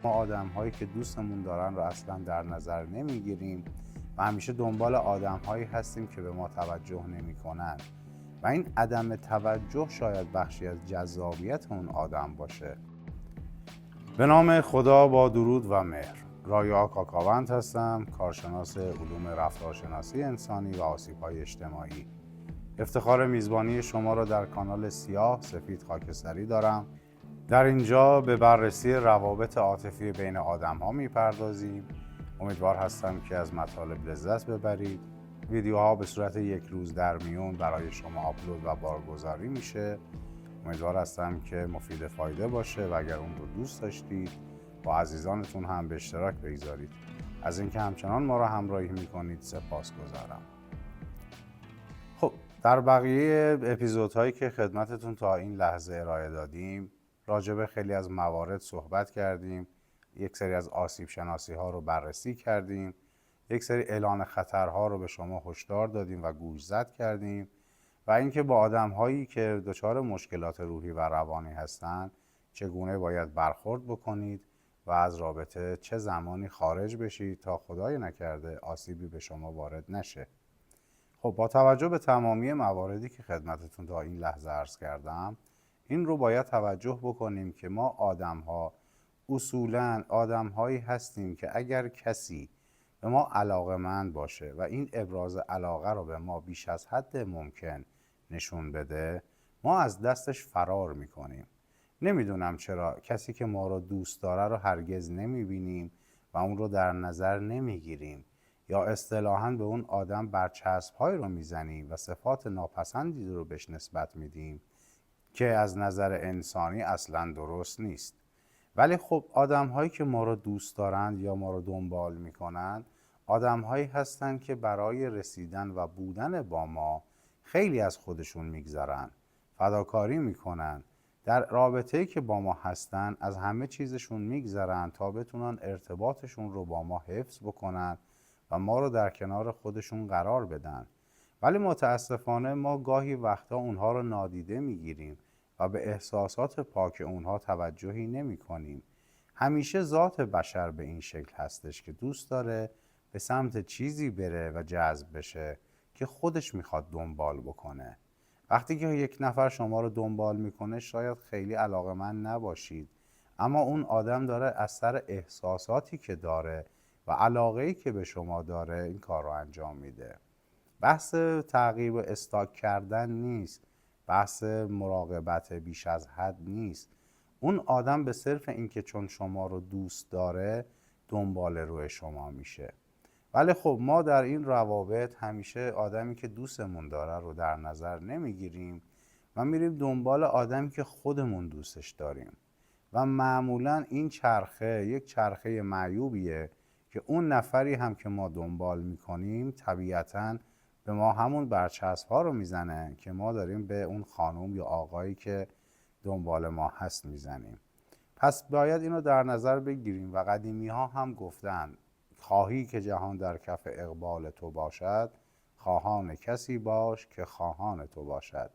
ما آدم هایی که دوستمون دارن رو اصلا در نظر نمیگیریم و همیشه دنبال آدم هایی هستیم که به ما توجه نمی کنن و این عدم توجه شاید بخشی از جذابیت اون آدم باشه. به نام خدا، با درود و مهر. رایا کاکاوند هستم، کارشناس علوم رفتارشناسی انسانی و آسیب‌های اجتماعی. افتخار میزبانی شما را در کانال سیاه سفید خاکستری دارم. در اینجا به بررسی روابط عاطفی بین آدم‌ها میپردازیم. امیدوار هستم که از مطالب لذت ببرید. ویدیوها به صورت یک روز در میون برای شما آپلود و بارگذاری میشه. امیدوار هستم که مفید فایده باشه و اگر اون رو دوست داشتید با عزیزانتون هم به اشتراک بگذارید. از اینکه همچنان ما را همراهی میکنید سپاسگزارم. خب، در بقیه اپیزودهایی که خدمتتون تا این لحظه ارائه دادیم راجع به خیلی از موارد صحبت کردیم. یک سری از آسیب شناسی ها رو بررسی کردیم. یک سری اعلان خطرها رو به شما هشدار دادیم و گوشزد کردیم و اینکه با آدم هایی که دچار مشکلات روحی و روانی هستند چگونه باید برخورد بکنید و از رابطه چه زمانی خارج بشید تا خدای نکرده آسیبی به شما وارد نشه. خب، با توجه به تمامی مواردی که خدمتتون تا این لحظه عرض کردم، این رو باید توجه بکنیم که ما آدم‌ها اصولاً آدم‌هایی هستیم که اگر کسی به ما علاقه‌مند باشه و این ابراز علاقه رو به ما بیش از حد ممکن نشون بده، ما از دستش فرار میکنیم. نمیدونم چرا کسی که ما رو دوست داره رو هرگز نمیبینیم و اون رو در نظر نمیگیریم، یا اصطلاحاً به اون آدم برچسب‌هایی رو میزنیم و صفات ناپسندی رو بهش نسبت میدیم که از نظر انسانی اصلاً درست نیست. ولی خب آدم‌هایی که ما رو دوست دارند یا ما رو دنبال میکنن آدم‌هایی هستند که برای رسیدن و بودن با ما خیلی از خودشون میگذرن، فداکاری میکنن، در رابطه‌ای که با ما هستن از همه چیزشون میگذرن تا بتونن ارتباطشون رو با ما حفظ بکنن و ما رو در کنار خودشون قرار بدن. ولی متاسفانه ما گاهی وقتا اونها رو نادیده میگیریم و به احساسات پاک اونها توجهی نمی کنیم. همیشه ذات بشر به این شکل هستش که دوست داره به سمت چیزی بره و جذب بشه که خودش میخواد دنبال بکنه. وقتی که یک نفر شما رو دنبال میکنه شاید خیلی علاقه‌مند نباشید، اما اون آدم داره از سر احساساتی که داره و علاقه‌ای که به شما داره این کار رو انجام میده. بحث تعقیب و استاک کردن نیست، بحث مراقبت بیش از حد نیست. اون آدم به صرف اینکه چون شما رو دوست داره دنبال روی شما میشه. ولی خب ما در این روابط همیشه آدمی که دوستمون داره رو در نظر نمیگیریم و میریم دنبال آدمی که خودمون دوستش داریم و معمولا این چرخه یک چرخه معیوبیه که اون نفری هم که ما دنبال میکنیم طبیعتاً به ما همون برچسب ها رو میزنه که ما داریم به اون خانم یا آقایی که دنبال ما هست میزنیم. پس باید اینو در نظر بگیریم و قدیمی ها هم گفتن خواهی که جهان در کف اقبال تو باشد، خواهان کسی باش که خواهان تو باشد.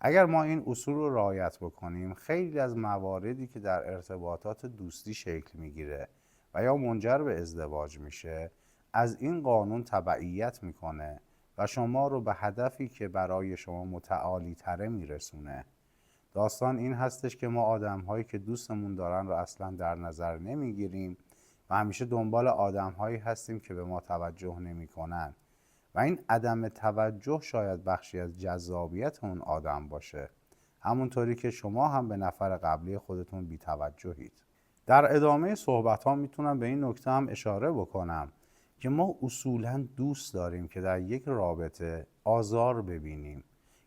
اگر ما این اصول رو رعایت بکنیم خیلی از مواردی که در ارتباطات دوستی شکل میگیره و یا منجر به ازدواج میشه از این قانون تبعیت میکنه و شما رو به هدفی که برای شما متعالی تره میرسونه. داستان این هستش که ما آدم‌هایی که دوستمون دارن رو اصلا در نظر نمیگیریم و همیشه دنبال آدم‌هایی هستیم که به ما توجه نمیکنن و این عدم توجه شاید بخشی از جذابیت اون آدم باشه، همونطوری که شما هم به نفر قبلی خودتون بی توجهید. در ادامه صحبت ها میتونم به این نکته هم اشاره بکنم که ما اصولاً دوست داریم که در یک رابطه آزار ببینیم.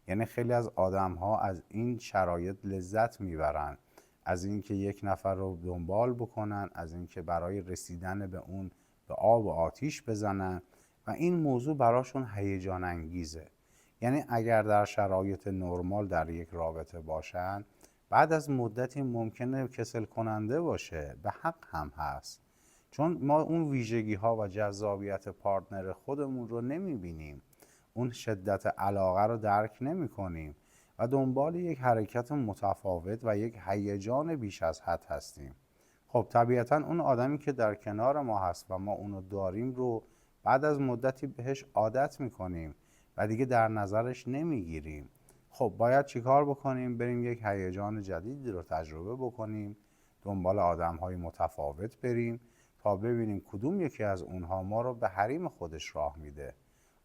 یعنی خیلی از آدم ها از این شرایط لذت میبرن، از اینکه یک نفر رو دنبال بکنن، از اینکه برای رسیدن به اون به آب و آتیش بزنن و این موضوع براشون هیجان انگیزه. یعنی اگر در شرایط نرمال در یک رابطه باشن بعد از مدتی ممکنه کسل کننده باشه، به حق هم هست، چون ما اون ویژگی ها و جذابیت پارتنر خودمون رو نمیبینیم، اون شدت علاقه رو درک نمی کنیم و دنبال یک حرکت متفاوت و یک هیجان بیش از حد هستیم. خب طبیعتا اون آدمی که در کنار ما هست و ما اونو داریم رو بعد از مدتی بهش عادت میکنیم و دیگه در نظرش نمیگیریم. خب باید چیکار بکنیم؟ بریم یک هیجان جدیدی رو تجربه بکنیم، دنبال آدم‌های متفاوت بریم تا ببینیم کدوم یکی از اونها ما رو به حریم خودش راه میده.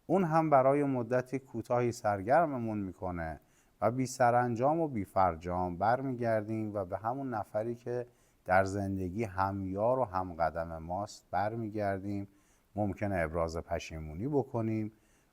اون هم برای مدتی کوتاهی سرگرممون میکنه و بی سرانجام و بی فرجام برمیگردیم و به همون نفری که در زندگی همیار و همقدم ماست برمیگردیم. ممکنه ابراز پشیمونی بکنیم،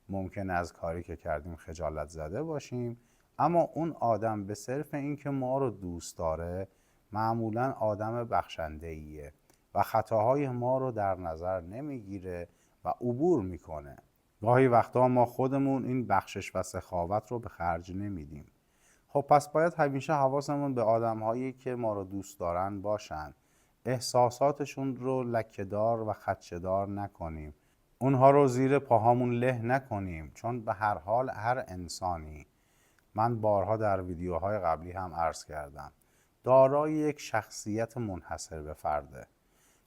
ممکنه از کاری که کردیم خجالت زده باشیم، اما اون آدم به صرف اینکه ما رو دوست داره معمولاً آدم بخشنده‌ایه و خطاهای ما رو در نظر نمیگیره و عبور میکنه. گاهی وقتا ما خودمون این بخشش و سخاوت رو به خرج نمیدیم. خب پس باید همیشه حواسمون به آدم‌هایی که ما رو دوست دارن باشن. احساساتشون رو لکه‌دار و خدشه‌دار نکنیم. اونها رو زیر پاهامون له نکنیم، چون به هر حال هر انسانی، من بارها در ویدیوهای قبلی هم عرض کردم، دارای یک شخصیت منحصر به فرده.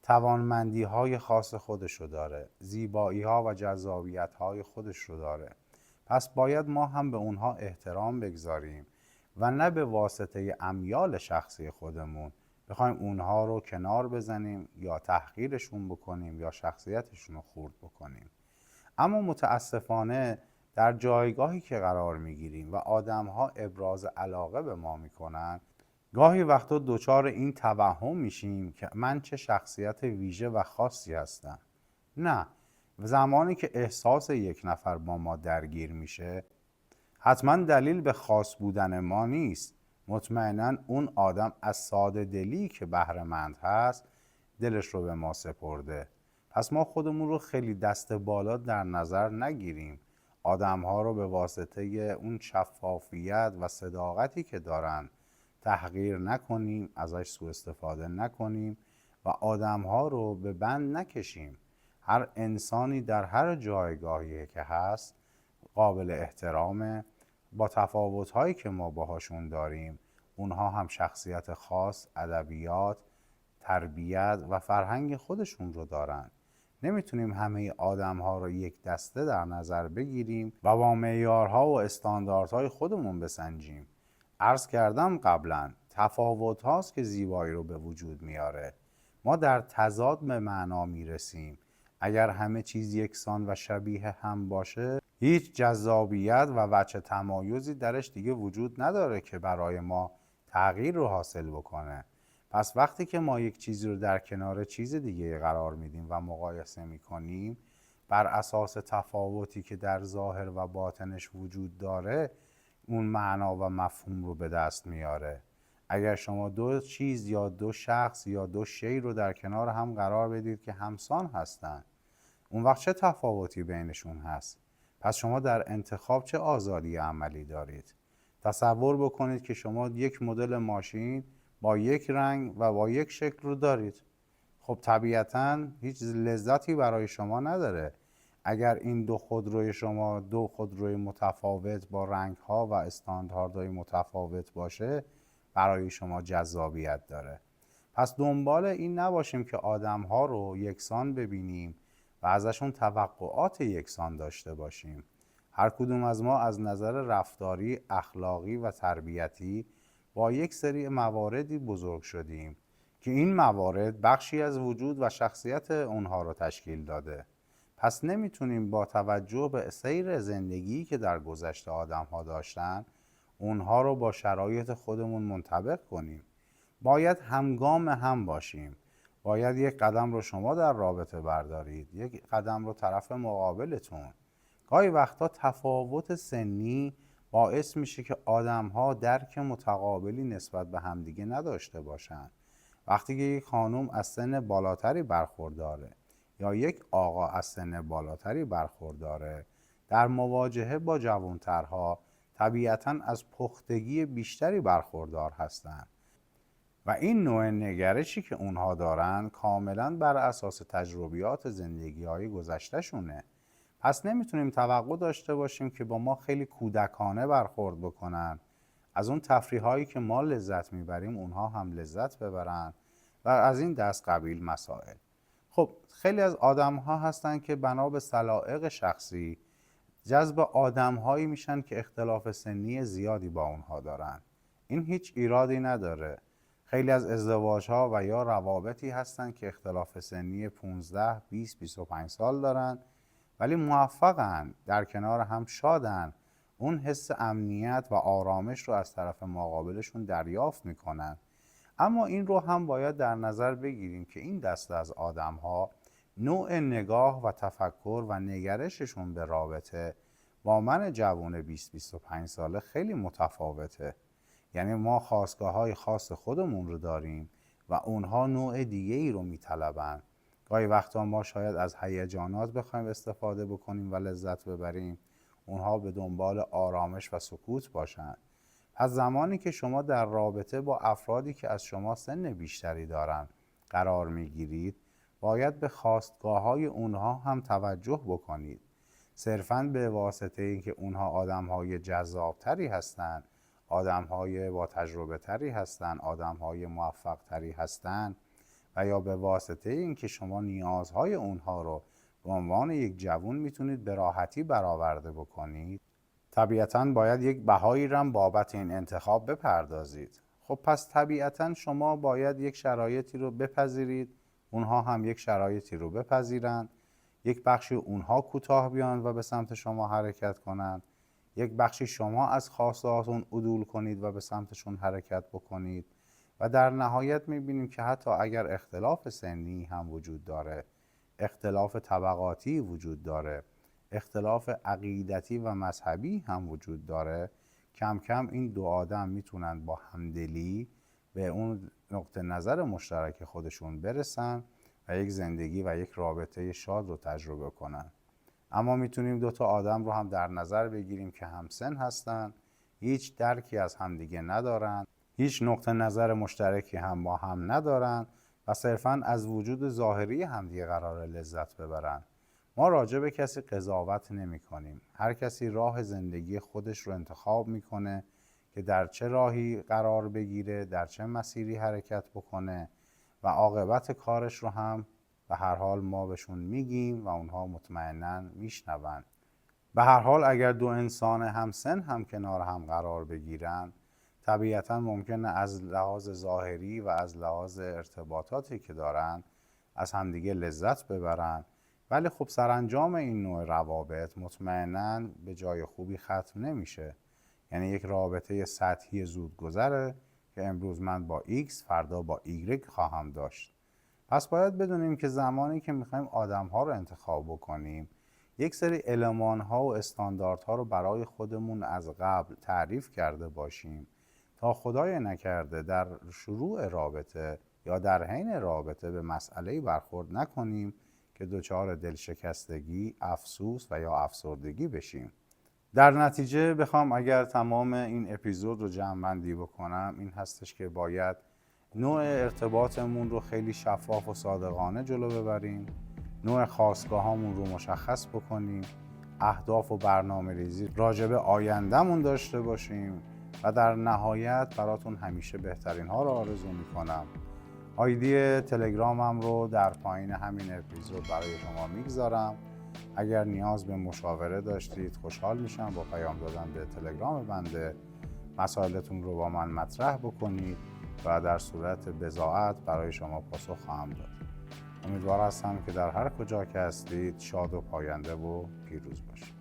توانمندی های خاص خودش رو داره، زیبایی ها و جذابیت های خودش رو داره. پس باید ما هم به اونها احترام بگذاریم و نه به واسطه امیال شخصی خودمون بخوایم اونها رو کنار بزنیم یا تحقیرشون بکنیم یا شخصیتشون رو خورد بکنیم. اما متاسفانه در جایگاهی که قرار میگیریم و آدمها ابراز علاقه به ما میکنن، گاهی وقتا دچار این توهم میشیم که من چه شخصیت ویژه و خاصی هستم. نه، زمانی که احساس یک نفر با ما درگیر میشه حتما دلیل به خاص بودن ما نیست. مطمئنا اون آدم از ساده دلی که بهره‌مند هست دلش رو به ما سپرده. پس ما خودمون رو خیلی دست بالا در نظر نگیریم. آدم‌ها رو به واسطه اون شفافیت و صداقتی که دارن تحقیر نکنیم، ازش سوء استفاده نکنیم و آدم‌ها رو به بند نکشیم. هر انسانی در هر جایگاهی که هست قابل احترامه. با تفاوت‌هایی که ما باهاشون داریم، اونها هم شخصیت خاص، ادبیات، تربیت و فرهنگ خودشون رو دارن. نمیتونیم همه آدم‌ها رو یک دسته در نظر بگیریم و با معیارها و استانداردهای خودمون بسنجیم. عرض کردم قبلا، تفاوت هاست که زیبایی رو به وجود میاره. ما در تضاد به معنا میرسیم. اگر همه چیز یکسان و شبیه هم باشه، هیچ جذابیت و وجه تمایزی درش دیگه وجود نداره که برای ما تغییر رو حاصل بکنه. پس وقتی که ما یک چیزی رو در کنار چیز دیگه قرار میدیم و مقایسه میکنیم بر اساس تفاوتی که در ظاهر و باطنش وجود داره، اون معنا و مفهوم رو به دست میاره. اگر شما دو چیز یا دو شخص یا دو شی رو در کنار هم قرار بدید که همسان هستن، اون وقت چه تفاوتی بینشون هست؟ پس شما در انتخاب چه آزادی عملی دارید؟ تصور بکنید که شما یک مدل ماشین با یک رنگ و با یک شکل رو دارید. خب طبیعتاً هیچ لذتی برای شما نداره. اگر این دو خودروی شما دو خودروی متفاوت با رنگ‌ها و استانداردهای متفاوت باشه، برای شما جذابیت داره. پس دنبال این نباشیم که آدم‌ها رو یکسان ببینیم و ازشون توقعات یکسان داشته باشیم. هر کدوم از ما از نظر رفتاری، اخلاقی و تربیتی با یک سری مواردی بزرگ شدیم که این موارد بخشی از وجود و شخصیت اونها رو تشکیل داده. پس نمیتونیم با توجه به سیر زندگی که در گذشته آدم‌ها داشتن اونها رو با شرایط خودمون منطبق کنیم. باید همگام هم باشیم. باید یک قدم رو شما در رابطه بردارید، یک قدم رو طرف مقابلتون. گاهی وقتا تفاوت سنی باعث میشه که آدم‌ها درک متقابلی نسبت به همدیگه نداشته باشن. وقتی که یک خانم از سن بالاتری برخورداره یا یک آقا از سن بالاتری برخورداره، در مواجهه با جوانترها طبیعتاً از پختگی بیشتری برخوردار هستند و این نوع نگرشی که اونها دارن کاملاً بر اساس تجربیات زندگی‌های گذشته شونه. پس نمیتونیم توقع داشته باشیم که با ما خیلی کودکانه برخورد بکنن، از اون تفریحایی که ما لذت میبریم اونها هم لذت ببرن و از این دست قبیل مسائل. خب خیلی از آدم ها هستن که بنا به سلایق شخصی جذب آدم هایی میشن که اختلاف سنی زیادی با اونها دارن. این هیچ ایرادی نداره. خیلی از ازدواج ها و یا روابطی هستن که اختلاف سنی 15 20 25 سال دارن ولی موفقن، در کنار هم شادن، اون حس امنیت و آرامش رو از طرف مقابلشون دریافت میکنن. اما این رو هم باید در نظر بگیریم که این دسته از آدم ها نوع نگاه و تفکر و نگرششون به رابطه با من جوان 20-25 ساله خیلی متفاوته. یعنی ما خواستگاه های خاص خودمون رو داریم و اونها نوع دیگه ای رو میطلبن. گاهی وقتا ما شاید از هیجانات بخوایم استفاده بکنیم و لذت ببریم، اونها به دنبال آرامش و سکوت باشن. پس زمانی که شما در رابطه با افرادی که از شما سن بیشتری دارن قرار میگیرید، باید به خواستگاه‌های اونها هم توجه بکنید. صرفاً به واسطه اینکه اونها آدم‌های جذابتری هستند، آدم‌های با تجربه تری هستند، آدم‌های موفق تری هستند و یا به واسطه اینکه شما نیازهای اونها رو به عنوان یک جوان میتونید به راحتی برآورده بکنید، طبیعتاً باید یک بهایی هم بابت این انتخاب بپردازید. خب پس طبیعتاً شما باید یک شرایطی رو بپذیرید، اونها هم یک شرایطی رو بپذیرن، یک بخشی اونها کوتاه بیان و به سمت شما حرکت کنند، یک بخشی شما از خواستهاتون عدول کنید و به سمتشون حرکت بکنید و در نهایت میبینیم که حتی اگر اختلاف سنی هم وجود داره، اختلاف طبقاتی وجود داره، اختلاف عقیدتی و مذهبی هم وجود داره، کم کم این دو آدم میتونن با همدلی به اون نقطه نظر مشترک خودشون برسن و یک زندگی و یک رابطه شاد رو تجربه کنن. اما میتونیم دو تا آدم رو هم در نظر بگیریم که همسن هستن، هیچ درکی از همدیگه ندارن، هیچ نقطه نظر مشترکی هم با هم ندارن و صرفاً از وجود ظاهری همدیگه قرار لذت ببرن. ما راجع به کسی قضاوت نمی کنیم. هر کسی راه زندگی خودش رو انتخاب میکنه که در چه راهی قرار بگیره، در چه مسیری حرکت بکنه و عاقبت کارش رو هم به هر حال ما بهشون میگیم و اونها مطمئناً میشنون. به هر حال اگر دو انسان همسن هم کنار هم قرار بگیرن، طبیعتاً ممکنه از لحاظ ظاهری و از لحاظ ارتباطاتی که دارن از همدیگه لذت ببرن، ولی خب سرانجام این نوع روابط مطمئناً به جای خوبی ختم نمیشه. یعنی یک رابطه سطحی زودگذره که امروز من با X فردا با Y خواهم داشت. پس باید بدونیم که زمانی که میخوایم آدم‌ها رو انتخاب بکنیم، یک سری المان‌ها و استانداردها رو برای خودمون از قبل تعریف کرده باشیم تا خدای نکرده در شروع رابطه یا در حین رابطه به مسئله‌ای برخورد نکنیم که دچار دلشکستگی، افسوس و یا افسردگی بشیم. در نتیجه بخوام اگر تمام این اپیزود رو جمع‌بندی بکنم، این هستش که باید نوع ارتباطمون رو خیلی شفاف و صادقانه جلو ببریم، نوع خواستگاهامون رو مشخص بکنیم، اهداف و برنامه ریزی راجب آیندهمون داشته باشیم و در نهایت براتون همیشه بهترین ها رو آرزو میکنم. آیدی تلگرامم رو در پایین همین اپیزود برای شما میگذارم. اگر نیاز به مشاوره داشتید خوشحال میشم با پیام دادن به تلگرام بنده مسائلتون رو با من مطرح بکنید و در صورت بضاعت برای شما پاسخ خواهم داد. امیدوار هستم که در هر کجا که هستید شاد و پاینده و پیروز باشید.